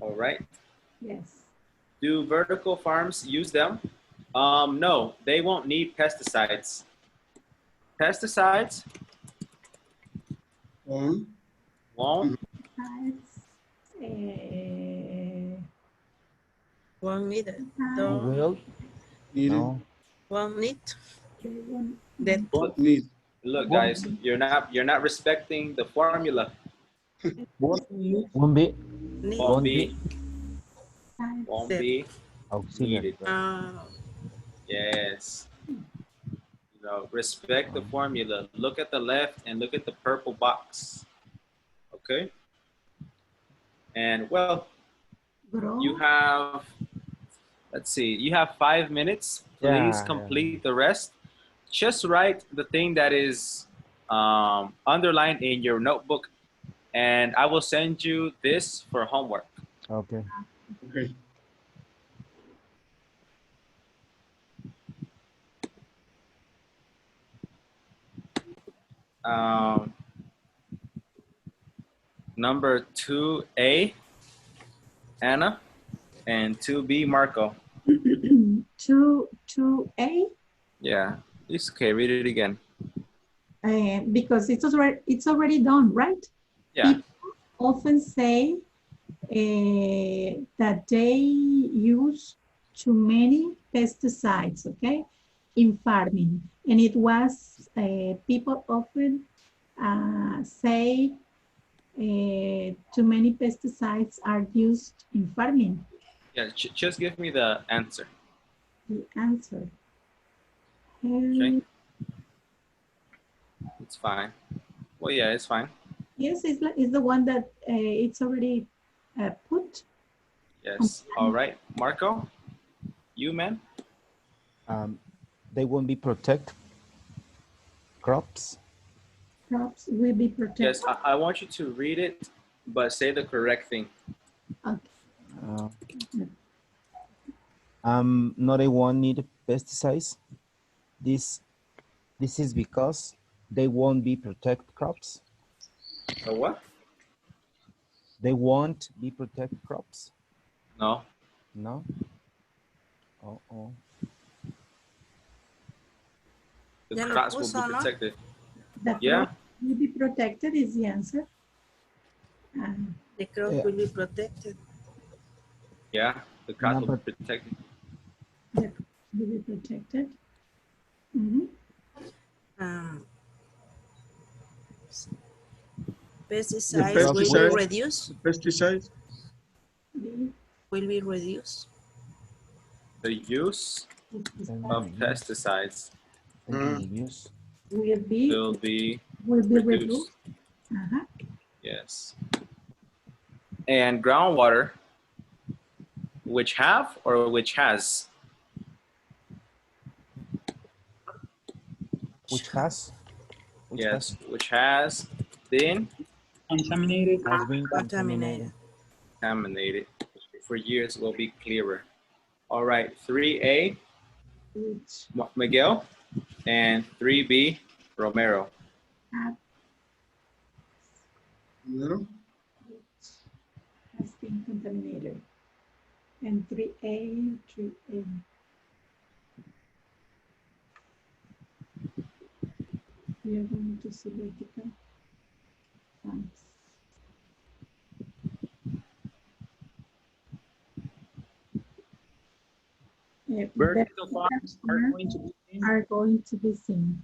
All right.
Yes.
Do vertical farms use them? No, they won't need pesticides. Pesticides won't
Won't need it.
Will. No.
Won't need.
Won't need. Look, guys, you're not respecting the formula.
Won't be.
Won't be.
Won't
Won't be
Auxiliary.
needed. Yes. You know, respect the formula. Look at the left and look at the purple box. Okay. And well, you have, let's see, you have 5 minutes. Please complete the rest. Just write the thing that is underlined in your notebook, and I will send you this for homework.
Okay.
Okay.
Number 2A, Anna, and 2B, Marco.
2A.
Yeah, it's okay. Read it again.
Because it's already done, right?
Yeah.
People often say that they use too many pesticides, okay, in farming. And it was, people often say too many pesticides are used in farming.
Yeah, just give me the answer.
The answer.
Okay. It's fine. Well, yeah, it's fine.
Yes, it's the one that it's already put.
Yes. All right. Marco, you, man?
They won't be protect crops.
Crops will be protected.
Yes, I want you to read it, but say the correct thing.
Okay.
No, they won't need pesticides. This is because they won't be protect crops.
So what?
They won't be protect crops.
No.
No. Oh.
The crops will be protected.
The
Yeah.
crop will be protected is the answer.
The crop will be protected.
Yeah, the crops will be protected.
The crop will be protected. Mm-hmm.
Pesticides will be reduced.
Pesticides
will be reduced.
The use of pesticides
will
will be reduced.
reduced.
Yes. And groundwater, which have or which has?
Which has?
Yes, which has been
Contaminated.
Has been contaminated.
contaminated for years will be clearer. All right, 3A, Miguel, and 3B, Romero.
No?
Has been contaminated. And 3A. We are going to see vertical farms.
Vertical farms are going to be seen.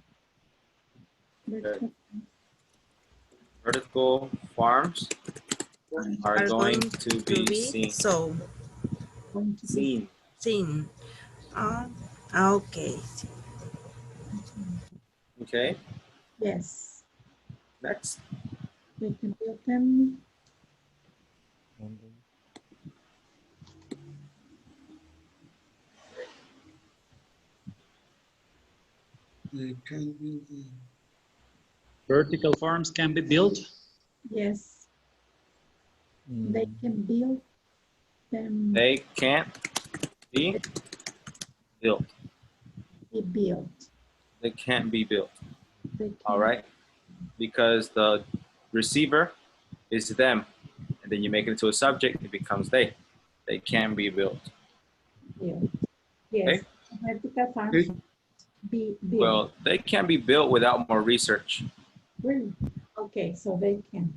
Vertical farms are going to be seen.
So
Seen.
seen. Okay.
Okay,
Yes,
next.
we can build them.
They can be
Vertical farms can be built.
Yes, they can build them.
They can't be built.
Be built.
They can't be built.
They can
All right, because the receiver is them, and then you make it into a subject, it becomes they. They can be built.
build. Yes,
Okay.
vertical farms be built.
Well, they can be built without more research.
Really? Okay, so they can't.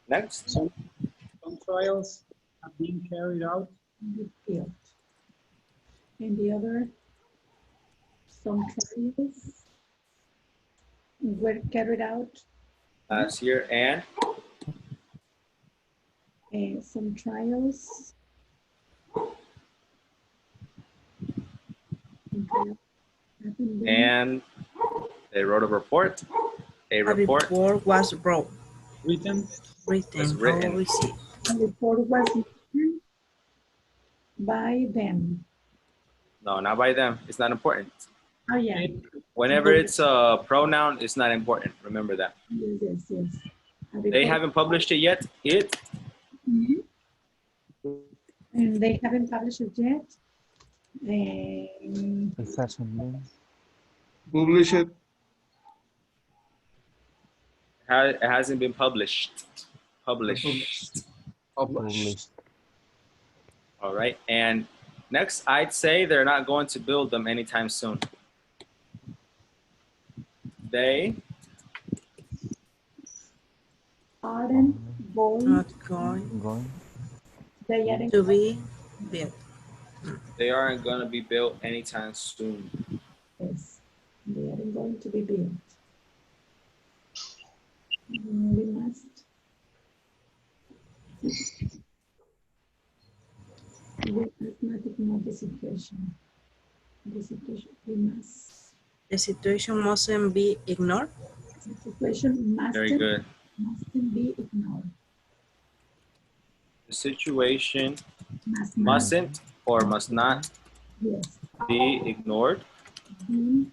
Next.
Some trials have been carried out.
Be built. And the other, some trials were carried out.
Last year and
Some trials. Haven't been-
and they wrote a report. A
A
report
report was wrote.
Written.
was written.
Oh, we see.
The report was written by them.
No, not by them. It's not important.
Oh yeah.
Whenever it's a pronoun, it's not important. Remember that.
Yes. A
They
report-
haven't published it yet. It
Mhm. And they haven't published it yet. And
It hasn't been.
publish it.
it hasn't been published. Published.
Published.
All right. And next, I'd say they're not going to build them anytime soon. They
aren't going.
Not going
Going.
They aren't
to be built.
aren't going to be built anytime soon.
Yes, they aren't going to be built. We must. We must not ignore the situation. The situation we must.
The situation mustn't be ignored.
The situation
Very good.
mustn't be ignored.
The situation
Must not.
mustn't or must not
Yes.
be ignored.
Be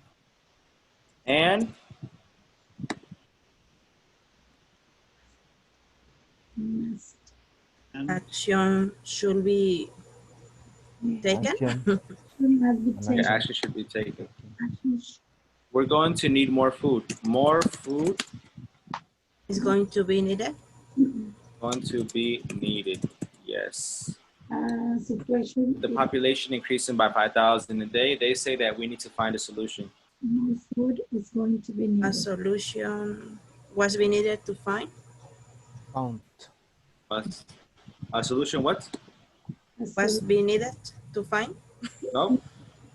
And
must.
Action should be taken.
Action.
Must be
the
taken.
action should be taken.
Action sh-
We're going to need more food. More food
Is going to be needed.
going to be needed. Yes.
Situation.
The population increasing by 5,000 a day. They say that we need to find a solution.
More food is going to be needed.
A solution was be needed to find.
Found.
A solution what?
Was be needed to find.
No?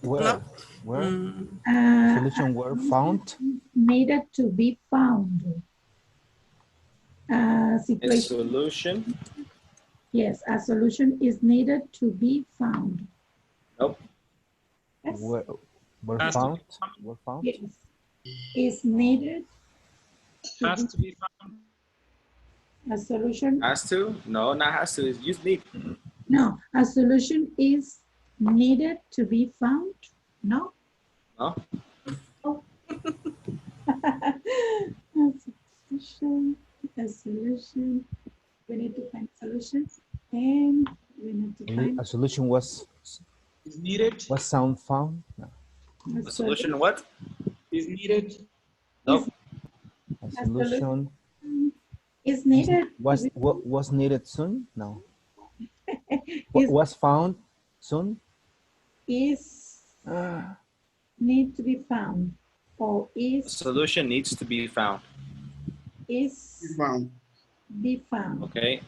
Where?
No.
Where?
Uh,
Solution were found.
needed to be found.
A
Situation.
solution
Yes, a solution is needed to be found.
Nope.
Yes.
Were
Has to
found?
be found.
Were found?
Yes. Is needed
Has to be found.
a solution.
Has to? No, not has to. It's use need.
No, a solution is needed to be found. No.
No.
Oh. A solution. A solution. We need to find solutions, and we need to find
A solution was
Is needed.
was sound found? No.
A solution what?
Is needed.
Nope.
A solution
is needed.
was needed soon? No. Was found soon?
Is need to be found, or
A
is
solution needs to be found.
is
Found.
be found.
Okay.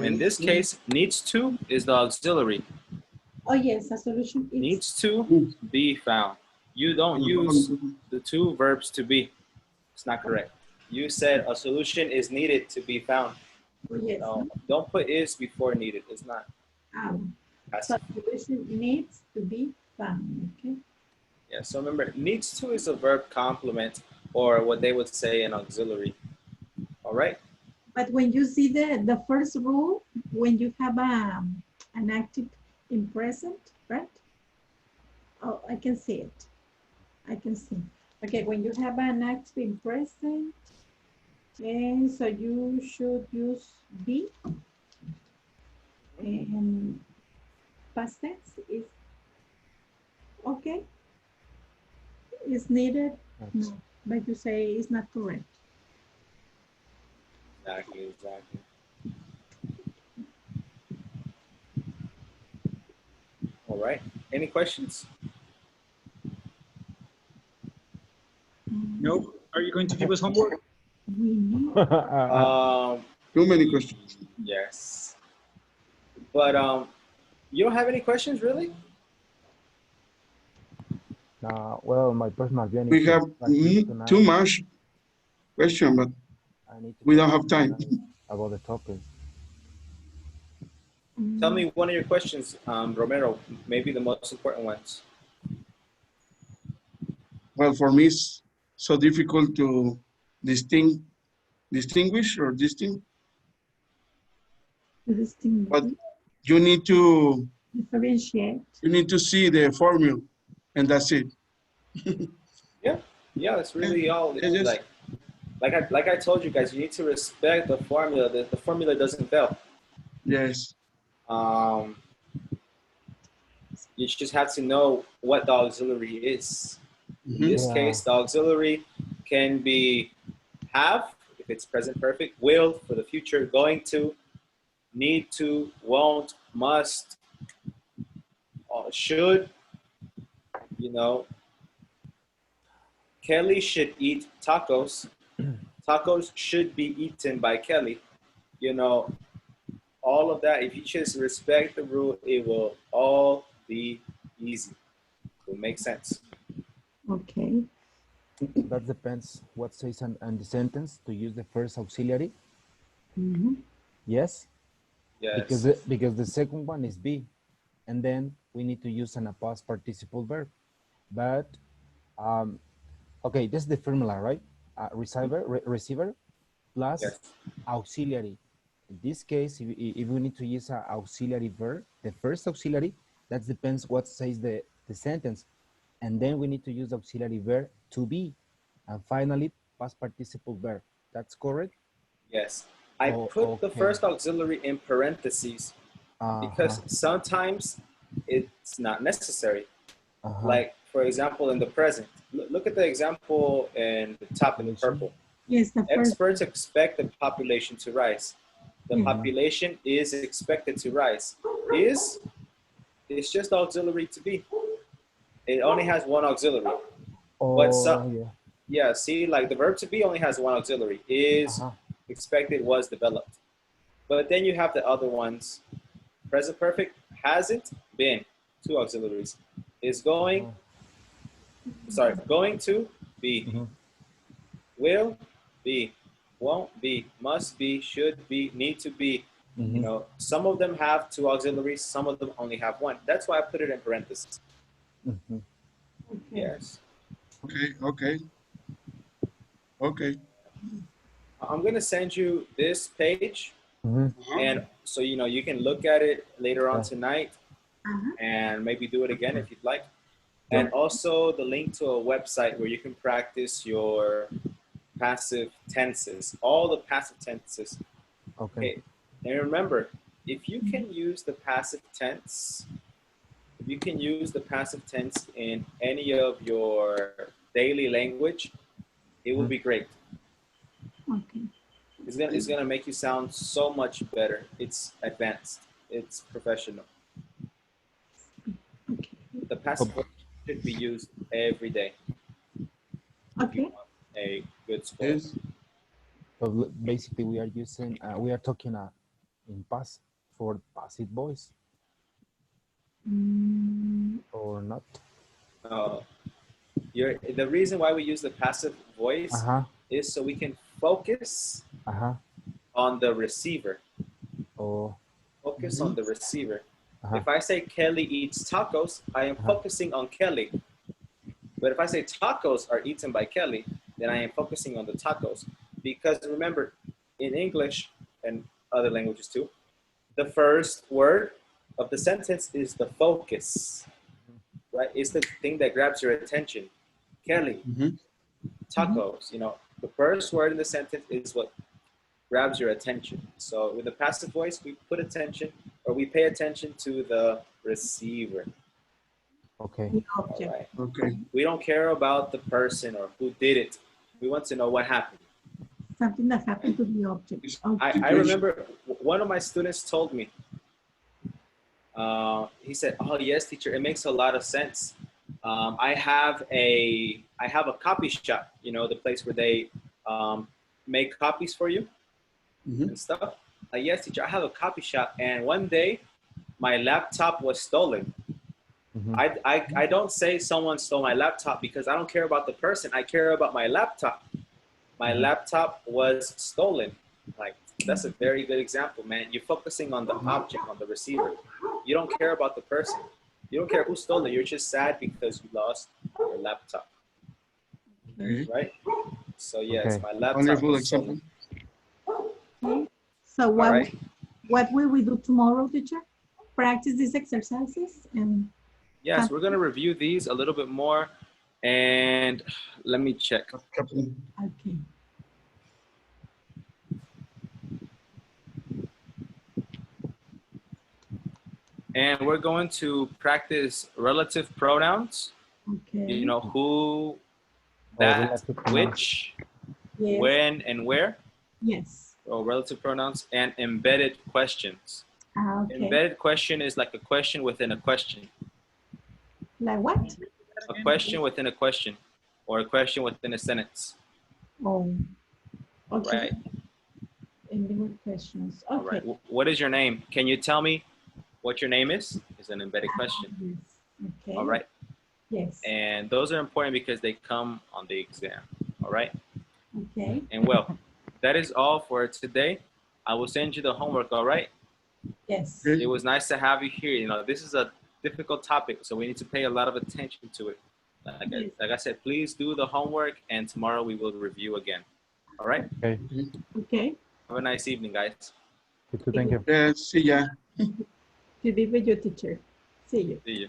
In this case, needs to is the auxiliary.
Oh yes, a solution is
Needs to be found. You don't use the two verbs to be. It's not correct. You said a solution is needed to be found.
oh, yes.
No, don't put is before needed. It's not.
So solution needs to be found. Okay.
Yeah, so remember, needs to is a verb complement, or what they would say an auxiliary. All right?
But when you see the first rule, when you have an active in present, right? Oh, I can see it. I can see. Okay, when you have an active in present, and so you should use be. And past tense is okay. Is needed. No, but you say it's not correct.
Exactly. All right. Any questions?
Nope. Are you going to give us homework?
Too many questions.
Yes. But you don't have any questions, really?
Well, my personal opinion
We
is
have too much question, but we don't have time.
about the topic.
Tell me one of your questions, Romero, maybe the most important ones.
Well, for me, it's so difficult to distinguish or distinct. But you need to
differentiate.
You need to see the formula, and that's it.
Yeah, that's really all.
Yes.
Like I told you guys, you need to respect the formula. The formula doesn't fail.
Yes.
You just have to know what the auxiliary is. In this case, the auxiliary can be have, if it's present perfect, will for the future, going to, need to, won't, must, should, you know. Kelly should eat tacos. Tacos should be eaten by Kelly. You know, all of that, if you just respect the rule, it will all be easy. It will make sense.
Okay.
That depends what says on the sentence to use the first auxiliary. Yes?
Yes.
Because the second one is be, and then we need to use a past participle verb. But, okay, this is the formula, right? Receiver plus auxiliary. In this case, if we need to use an auxiliary verb, the first auxiliary, that depends what says the sentence. And then we need to use auxiliary verb to be. And finally, past participle verb. That's correct?
Yes. I put the first auxiliary in parentheses because sometimes it's not necessary. Like, for example, in the present. Look at the example in the top in the purple.
Yes, the first.
Experts expect the population to rise. The population is expected to rise. Is, it's just auxiliary to be. It only has one auxiliary. But see, like the verb to be only has one auxiliary. Is, expected, was, developed. But then you have the other ones. Present perfect, hasn't, been, two auxiliaries. Is going, going to be. Will be, won't be, must be, should be, need to be, You know, some of them have 2 auxiliaries, some of them only have 1. That's why I put it in parentheses. Yes.
Okay.
I'm going to send you this page. And so, you know, you can look at it later on tonight and maybe do it again if you'd like. And also the link to a website where you can practice your passive tenses, all the passive tenses. Okay. And remember, if you can use the passive tense, in any of your daily language, it will be great.
Okay.
It's gonna make you sound so much better. It's advanced. It's professional.
Okay.
The passive voice should be used every day.
Okay.
A good score.
So basically, we are using, we are talking in past for passive voice, or not?
The reason why we use the passive voice is so we can focus on the receiver. Focus on the receiver. If I say Kelly eats tacos, I am focusing on Kelly. But if I say tacos are eaten by Kelly, then I am focusing on the tacos. Because remember, in English and other languages too, the first word of the sentence is the focus, right? It's the thing that grabs your attention. Kelly, tacos, you know, the first word in the sentence is what grabs your attention. So with the passive voice, we put attention, or we pay attention to the receiver.
Okay.
Right. Okay. We don't care about the person or who did it. We want to know what happened.
Something that happened to the object. Okay.
I remember one of my students told me, he said, "Oh yes, teacher, it makes a lot of sense. I have a copy shop, you know, the place where they make copies for you and stuff. Yes, teacher, I have a copy shop, and one day my laptop was stolen. I don't say someone stole my laptop because I don't care about the person. I care about my laptop. My laptop was stolen." Like, that's a very good example, man. You're focusing on the object, on the receiver. You don't care about the person. You don't care who stole it. You're just sad because you lost your laptop. Right? So yes, my laptop was stolen.
Okay. So what will we do tomorrow, teacher? Practice these exercises and
yes, we're gonna review these a little bit more, and let me check.
Okay.
And we're going to practice relative pronouns.
Okay.
You know, who, that, which, when, and where.
Yes.
Or relative pronouns, and embedded questions.
Okay.
Embedded question is like a question within a question.
Like what?
A question within a question, or a question within a sentence.
Oh. Okay.
Right.
Embedded questions. Okay.
All right. What is your name? Can you tell me what your name is? Is an embedded question.
Yes. Okay.
All right.
Yes.
And those are important because they come on the exam. All right.
Okay.
And well, that is all for today. I will send you the homework. All right.
Yes.
It was nice to have you here. You know, this is a difficult topic, so we need to pay a lot of attention to it. Like I said, please do the homework, and tomorrow we will review again. All right.
Okay.
Okay.
Have a nice evening, guys.
Thank you.
See ya.
To be with your teacher. See you.
See you.